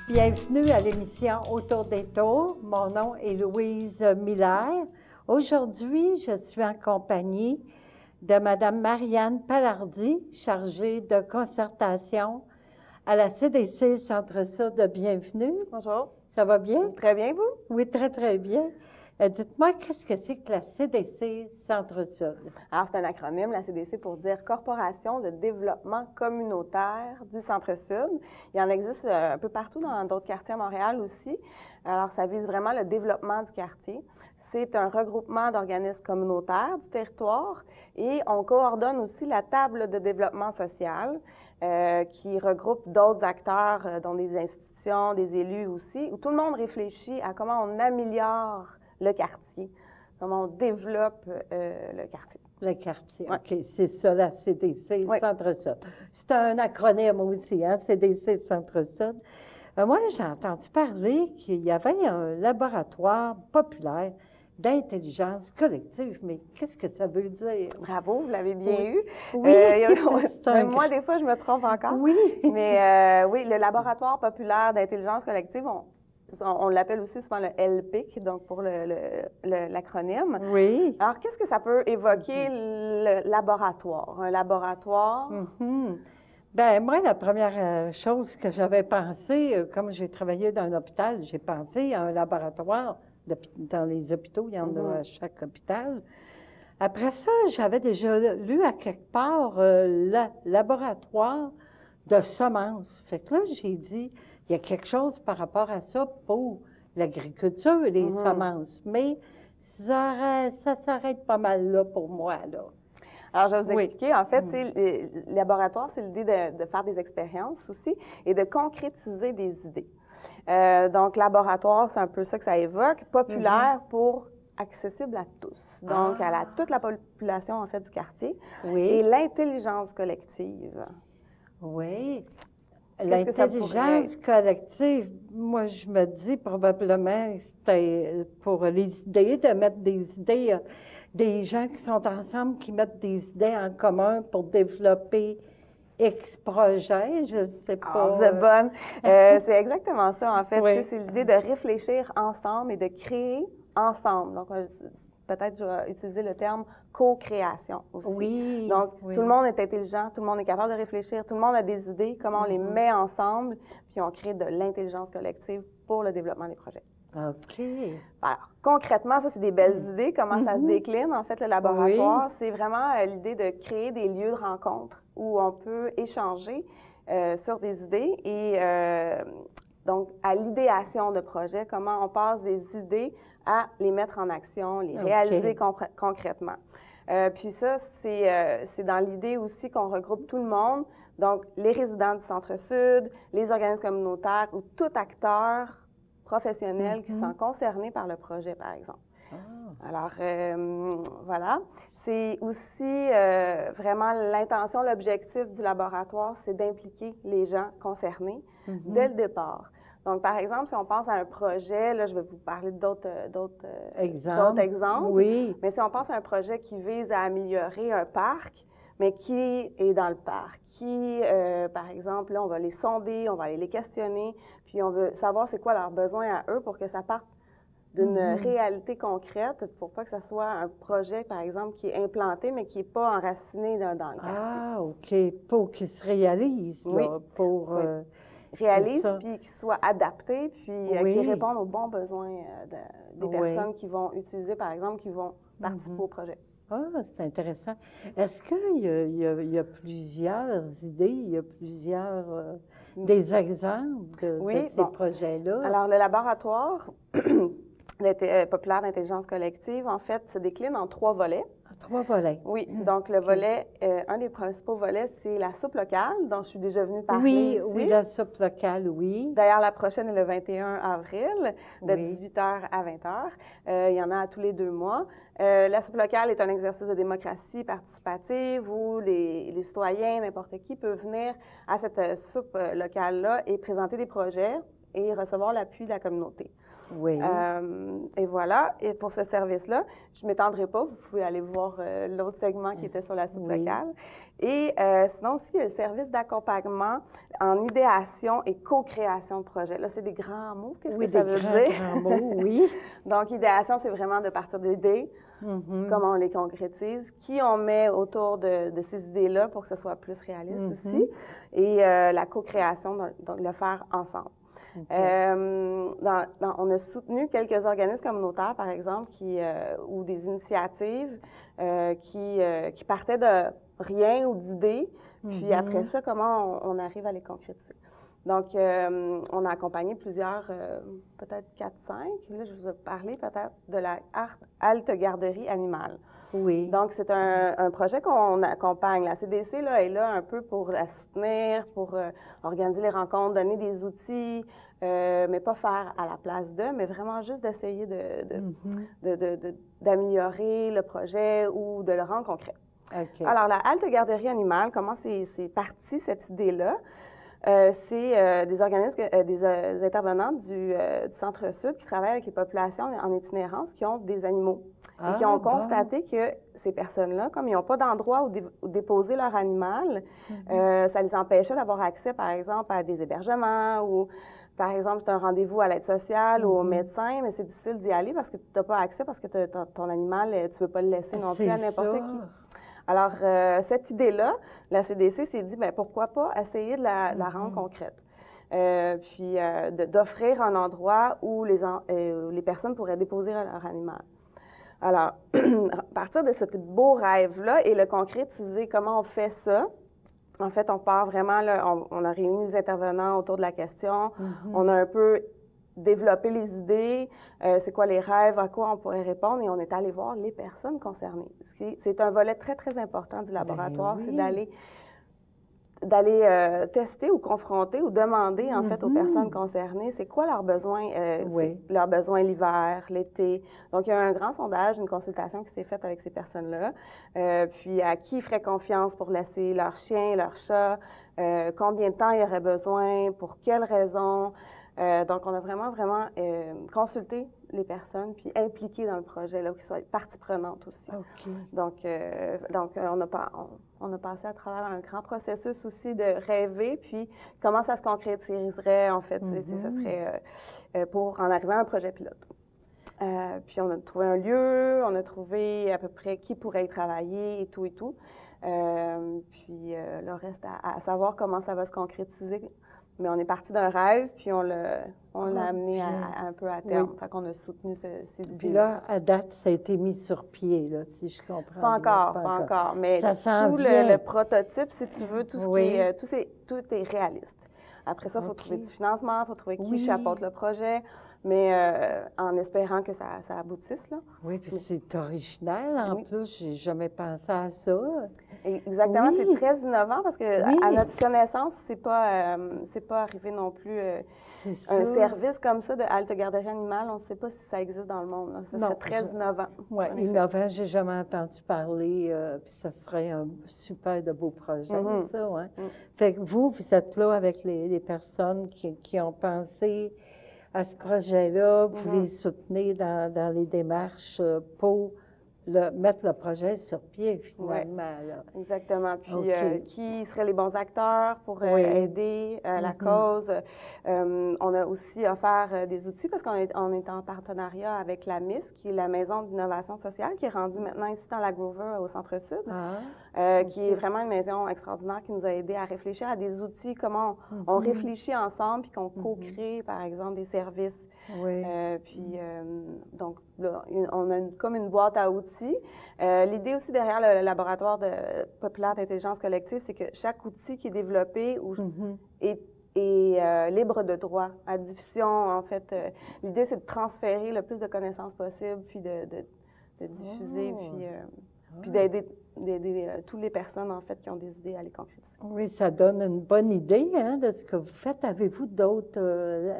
Bienvenue à l'émission Autour des tours. Mon nom est Louise Miller. Aujourd'hui, je suis en compagnie de Mme Marianne Palardy, chargée de concertation à la CDC Centre-Sud. Bienvenue. Bonjour. Ça va bien? Très bien, vous? Oui, très, très bien. Dites-moi, qu'est-ce que c'est que la CDC Centre-Sud? Alors, c'est un acronyme, la CDC, pour dire Corporation de développement communautaire du Centre-Sud. Il y en existe un peu partout dans d'autres quartiers à Montréal aussi. Alors, ça vise vraiment le développement du quartier. C'est un regroupement d'organismes communautaires du territoire et on coordonne aussi la table de développement social qui regroupe d'autres acteurs, dont des institutions, des élus aussi, où tout le monde réfléchit à comment on améliore le quartier, comment on développe le quartier. Le quartier, Ouais. OK, c'est ça, la CDC Oui. Centre-Sud. C'est un acronyme aussi, hein, CDC Centre-Sud. Moi, j'ai entendu parler qu'il y avait un laboratoire populaire d'intelligence collective, mais qu'est-ce que ça veut dire? Bravo, vous l'avez bien Oui. eu. Oui, c'est un Même moi, des fois, je me trompe encore. Oui. Mais oui, le laboratoire populaire d'intelligence collective, on l'appelle aussi souvent le LPIC, donc pour l'acronyme. Oui. Alors, qu'est-ce que ça peut évoquer, le laboratoire? Un laboratoire? Bien, moi, la première chose que j'avais pensé, comme j'ai travaillé dans un hôpital, j'ai pensé à un laboratoire dans les hôpitaux, il y en a à chaque hôpital. Après ça, j'avais déjà lu à quelque part le laboratoire de semences. Fait que là, j'ai dit, il y a quelque chose par rapport à ça pour l'agriculture et les semences. Mais ça s'arrête pas mal là pour moi, là. Alors, je vais vous Oui. expliquer. En fait, le laboratoire, c'est l'idée de faire des expériences aussi et de concrétiser des idées. Donc, laboratoire, c'est un peu ça que ça évoque. Populaire pour accessible à tous. Donc, à toute la population, en fait, du quartier. Oui. Et l'intelligence collective. Oui. Qu'est-ce que ça pourrait L'intelligence collective, moi, je me dis probablement que c'était pour les idées, de mettre des idées, des gens qui sont ensemble, qui mettent des idées en commun pour développer X projet, je ne sais pas. Vous êtes bonne. C'est exactement ça, en fait. Oui. C'est l'idée de réfléchir ensemble et de créer ensemble. Donc, peut-être je vais utiliser le terme co-création aussi. Oui. Donc, oui. tout le monde est intelligent, tout le monde est capable de réfléchir, tout le monde a des idées, comment on les met ensemble, puis on crée de l'intelligence collective pour le développement des projets. OK. Alors, concrètement, ça, c'est des belles idées. Comment ça se décline, en fait, le laboratoire? C'est vraiment l'idée de créer des lieux de rencontre où on peut échanger sur des idées et donc à l'idéation de projets, comment on passe des idées à les mettre en action, les réaliser concrètement. Puis ça, c'est dans l'idée aussi qu'on regroupe tout le monde, donc les résidents du Centre-Sud, les organismes communautaires ou tout acteur professionnels qui sont concernés par le projet, par exemple. Alors, voilà. C'est aussi vraiment l'intention, l'objectif du laboratoire, c'est d'impliquer les gens concernés dès le départ. Donc, par exemple, si on pense à un projet, là, je vais vous parler d'autres exemples. Oui. Mais si on pense à un projet qui vise à améliorer un parc, mais qui est dans le parc, qui, par exemple, là, on va les sonder, on va aller les questionner, puis on veut savoir c'est quoi leurs besoins à eux pour que ça parte d'une réalité concrète, pour pas que ça soit un projet, par exemple, qui est implanté, mais qui n'est pas enraciné dans le quartier. Ah, OK. Pour qu'ils se réalisent, là. Pour... réalise, puis qui soit adapté, puis qui répondent aux bons besoins des personnes qui vont utiliser, par exemple, qui vont participer au projet. Ah, c'est intéressant. Est-ce qu'il y a plusieurs idées, il y a plusieurs des exemples de ces projets-là? Alors, le laboratoire populaire d'intelligence collective, en fait, se décline en 3 volets. 3 volets. Oui, donc le volet, un des principaux volets, c'est la soupe locale, dont je suis déjà venue parler ici. Oui, la soupe locale, oui. D'ailleurs, la prochaine est le 21 avril, de 18h à 20h. Il y en a tous les 2 mois. La soupe locale est un exercice de démocratie participative où les citoyens, n'importe qui, peut venir à cette soupe locale-là et présenter des projets et recevoir l'appui de la communauté. Oui. Et voilà. Et pour ce service-là, je ne m'étendrai pas. Vous pouvez aller voir l'autre segment qui était sur la soupe locale. Et sinon aussi, il y a le service d'accompagnement en idéation et co-création de projets. Là, c'est des grands mots. Qu'est-ce que ça veut dire? Oui, des grands mots, oui. Donc, idéation, c'est vraiment de partir d'idées, comment on les concrétise, qui on met autour de ces idées-là pour que ce soit plus réaliste aussi. Et la co-création, donc le faire ensemble. Okay. On a soutenu quelques organismes communautaires, par exemple, ou des initiatives qui partaient de rien ou d'idées, puis après ça, comment on arrive à les concrétiser. Donc, on a accompagné plusieurs, peut-être 4-5. Là, je vous ai parlé peut-être de la halte garderie animale. Oui. Donc, c'est un projet qu'on accompagne. La CDC là, est là un peu pour la soutenir, pour organiser les rencontres, donner des outils, mais pas faire à la place d'eux, mais vraiment juste d'essayer d'améliorer le projet ou de le rendre concret. Okay. Alors, la halte garderie animale, comment c'est parti cette idée-là? C'est des organismes, des intervenants du Centre-Sud qui travaillent avec les populations en itinérance qui ont des animaux et qui ont constaté que ces personnes-là, comme ils n'ont pas d'endroit où déposer leur animal, ça les empêchait d'avoir accès, par exemple, à des hébergements ou, par exemple, tu as un rendez-vous à l'aide sociale ou au médecin, mais c'est difficile d'y aller parce que tu n'as pas accès, parce que ton animal, tu ne veux pas le laisser non plus à n'importe qui. Alors, cette idée-là, la CDC s'est dit, bien, pourquoi pas essayer de la rendre concrète? Puis, d'offrir un endroit où les personnes pourraient déposer leur animal. Alors, à partir de ce beau rêve-là et le concrétiser, comment on fait ça? En fait, on part vraiment, là, on a réuni les intervenants autour de la question. On a un peu développer les idées, c'est quoi les rêves, à quoi on pourrait répondre, et on est allé voir les personnes concernées. C'est un volet très, très important du laboratoire, c'est d'aller tester ou confronter ou demander, en fait, aux personnes concernées, c'est quoi leurs besoins, leurs besoins l'hiver, l'été. Donc, il y a un grand sondage, une consultation qui s'est faite avec ces personnes-là, puis à qui ils feraient confiance pour laisser leur chien, leur chat, combien de temps ils auraient besoin, pour quelles raisons. Donc, on a vraiment consulté les personnes puis impliqué dans le projet, là, qu'ils soient partie prenante aussi. Okay. Donc, on a passé à travers un grand processus aussi de rêver, puis comment ça se concrétiserait, en fait, ça serait pour en arriver à un projet pilote. Puis, on a trouvé un lieu, on a trouvé à peu près qui pourrait y travailler et tout et tout. Puis, le reste à savoir comment ça va se concrétiser. Mais on est parti d'un rêve, puis on l'a amené un peu à terme. Fait qu'on a soutenu ces idées. Puis là, à date, ça a été mis sur pied, là, si je comprends pas bien. Pas encore. Mais ça tout le prototype, si tu veux, tout est réaliste. Après ça, il faut trouver du financement, il faut trouver qui chapeaute le projet, mais en espérant que ça aboutisse, là. Oui, puis c'est original. En plus, j'ai jamais pensé à ça. Exactement, c'est très innovant parce que, à notre connaissance, c'est pas arrivé non plus un service comme ça de halte garderie animale. On ne sait pas si ça existe dans le monde. Là. Ça serait très innovant. Oui, innovant, j'ai jamais entendu parler. Puis ça serait un super de beau projet, ça. Hein? Fait que vous êtes là avec les personnes qui ont pensé à ce projet-là. Vous les soutenez dans les démarches pour mettre le projet sur pied, finalement. Là. Exactement. Puis, qui seraient les bons acteurs pour aider la cause? On a aussi offert des outils parce qu'on est en partenariat avec la MIS, qui est la Maison d'innovation sociale, qui est rendue maintenant ici dans la Grover, au Centre-Sud, qui est vraiment une maison extraordinaire qui nous a aidés à réfléchir à des outils, comment on réfléchit ensemble, puis qu'on co-crée, par exemple, des services. Puis, donc, là, on a comme une boîte à outils. L'idée aussi derrière le laboratoire populaire d'intelligence collective, c'est que chaque outil qui est développé est libre de droit à diffusion. En fait, l'idée, c'est de transférer le plus de connaissances possible, puis de diffuser, puis d'aider toutes les personnes, en fait, qui ont des idées à les concrétiser. Oui, ça donne une bonne idée hein, de ce que vous faites. Avez-vous d'autres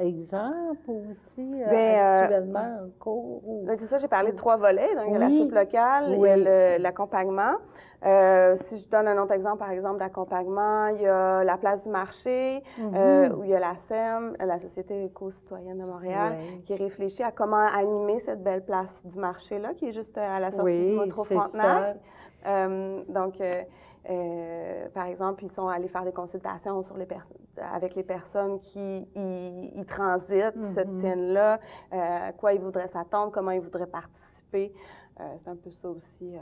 exemples aussi actuellement en cours? C'est ça, j'ai parlé de 3 volets. Donc, il y a la soupe locale, oui. il y a l'accompagnement. Si je donne un autre exemple, par exemple, d'accompagnement, il y a la place du marché, où il y a la SEM, la Société éco-citoyenne de Montréal, qui réfléchit à comment animer cette belle place du marché-là, qui est juste à la sortie du métro Frontenac. Donc, par exemple, ils sont allés faire des consultations sur avec les personnes qui y transitent, se tiennent là, à quoi ils voudraient s'attendre, comment ils voudraient participer. C'est un peu ça aussi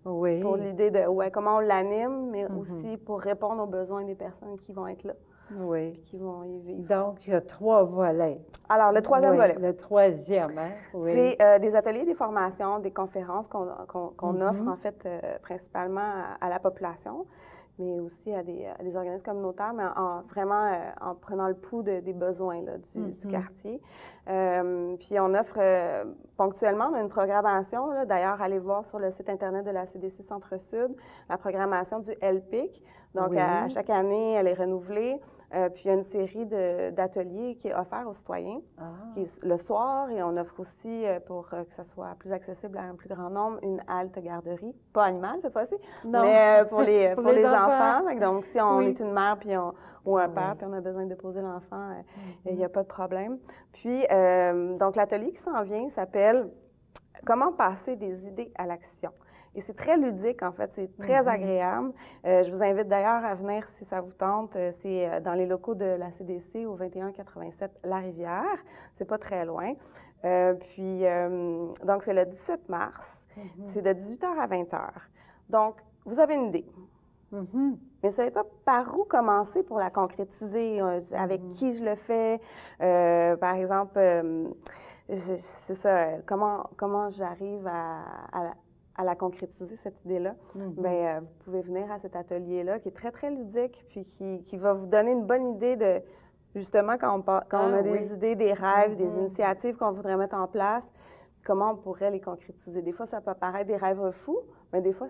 pour l'idée de comment on l'anime, mais aussi pour répondre aux besoins des personnes qui vont être là. Oui. Qui vont y vivre. Donc, il y a 3 volets. Alors, le troisième volet. Le troisième, hein? C'est des ateliers, des formations, des conférences qu'on offre, en fait, principalement à la population, mais aussi à des organismes communautaires, mais vraiment en prenant le pouls des besoins là, du quartier. Puis on offre ponctuellement, on a une programmation, d'ailleurs, allez voir sur le site Internet de la CDC Centre-Sud, la programmation du LPIC. Donc, à chaque année, elle est renouvelée. Puis il y a une série d'ateliers qui est offert aux citoyens, qui est le soir, et on offre aussi, pour que ça soit plus accessible à un plus grand nombre, une halte garderie, pas animale cette fois-ci, mais pour les enfants. Donc, si on est une mère ou un père, puis on a besoin de déposer l'enfant, il n'y a pas de problème. Puis, donc l'atelier qui s'en vient s'appelle « Comment passer des idées à l'action ». Et c'est très ludique, en fait, c'est très agréable. Je vous invite d'ailleurs à venir si ça vous tente. C'est dans les locaux de la CDC au 2187 La-Rivière. C'est pas très loin. Donc, c'est le 17 mars. C'est de 18h à 20h. Donc, vous avez une idée. Mais vous ne savez pas par où commencer pour la concrétiser, avec qui je le fais. Par exemple, c'est ça, comment j'arrive à la concrétiser, cette idée-là, bien, vous pouvez venir à cet atelier-là qui est très, très ludique, puis qui va vous donner une bonne idée de, justement, quand on a des idées, des rêves, des initiatives qu'on voudrait mettre en place, comment on pourrait les concrétiser. Des fois, ça peut paraître des rêves fous, mais des fois,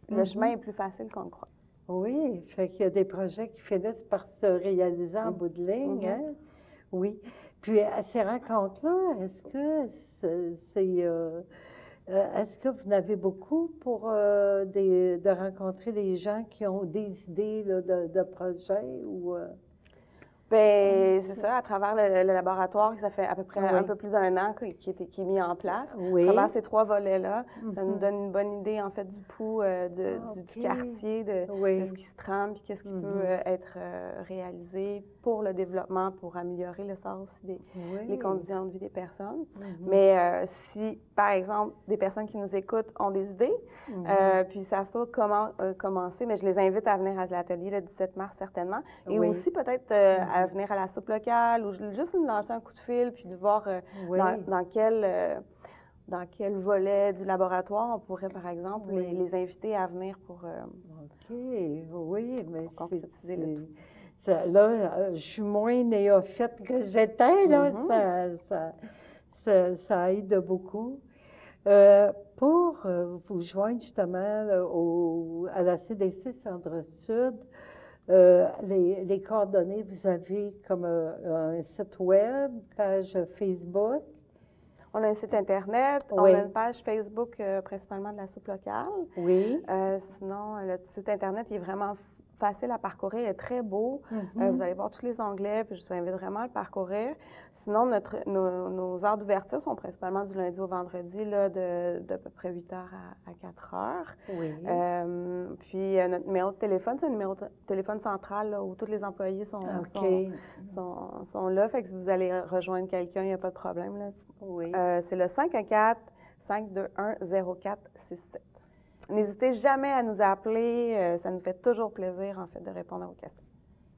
le chemin est plus facile qu'on le croit. Oui, fait qu'il y a des projets qui finissent par se réaliser en bout de ligne, hein? Oui. Puis, à ces rencontres-là, est-ce que vous en avez beaucoup pour de rencontrer des gens qui ont des idées là, de projets ou... Bien, c'est ça, à travers le laboratoire, ça fait à peu près un peu plus d'1 an qui est mis en place. À travers ces 3 volets-là, ça nous donne une bonne idée, en fait, du pouls du quartier, de ce qui se trame, puis qu'est-ce qui peut être réalisé pour le développement, pour améliorer le sort aussi les conditions de vie des personnes. Mais si, par exemple, des personnes qui nous écoutent ont des idées, puis ils ne savent pas comment commencer, mais je les invite à venir à l'atelier le 17 mars, certainement. Et aussi, peut-être, à venir à la soupe locale ou juste nous lancer un coup de fil puis de voir dans quel volet du laboratoire on pourrait, par exemple, les inviter à venir pour mais concrétiser le tout. Là, je suis moins néophyte que j'étais, là, ça aide beaucoup. Pour vous joindre justement là, à la CDC Centre-Sud, les coordonnées, vous avez comme un site web, page Facebook. On a un site Internet, on a une page Facebook principalement de la soupe locale. Sinon, le site Internet il est vraiment facile à parcourir, il est très beau. Vous allez voir tous les onglets, puis je vous invite vraiment à le parcourir. Sinon, nos heures d'ouverture sont principalement du lundi au vendredi, là, de à peu près 8h à 4h. Puis notre numéro de téléphone, c'est un numéro de téléphone central là, où tous les employés sont là. Fait que si vous allez rejoindre quelqu'un, il n'y a pas de problème. Là. C'est le 514-521-0467. N'hésitez jamais à nous appeler. Ça nous fait toujours plaisir, en fait, de répondre à vos questions.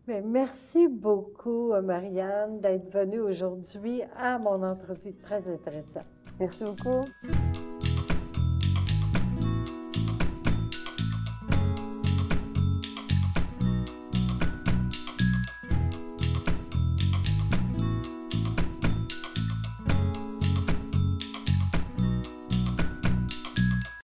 Bien, merci beaucoup, Marianne, d'être venue aujourd'hui à mon entrevue. Très intéressante. Merci beaucoup.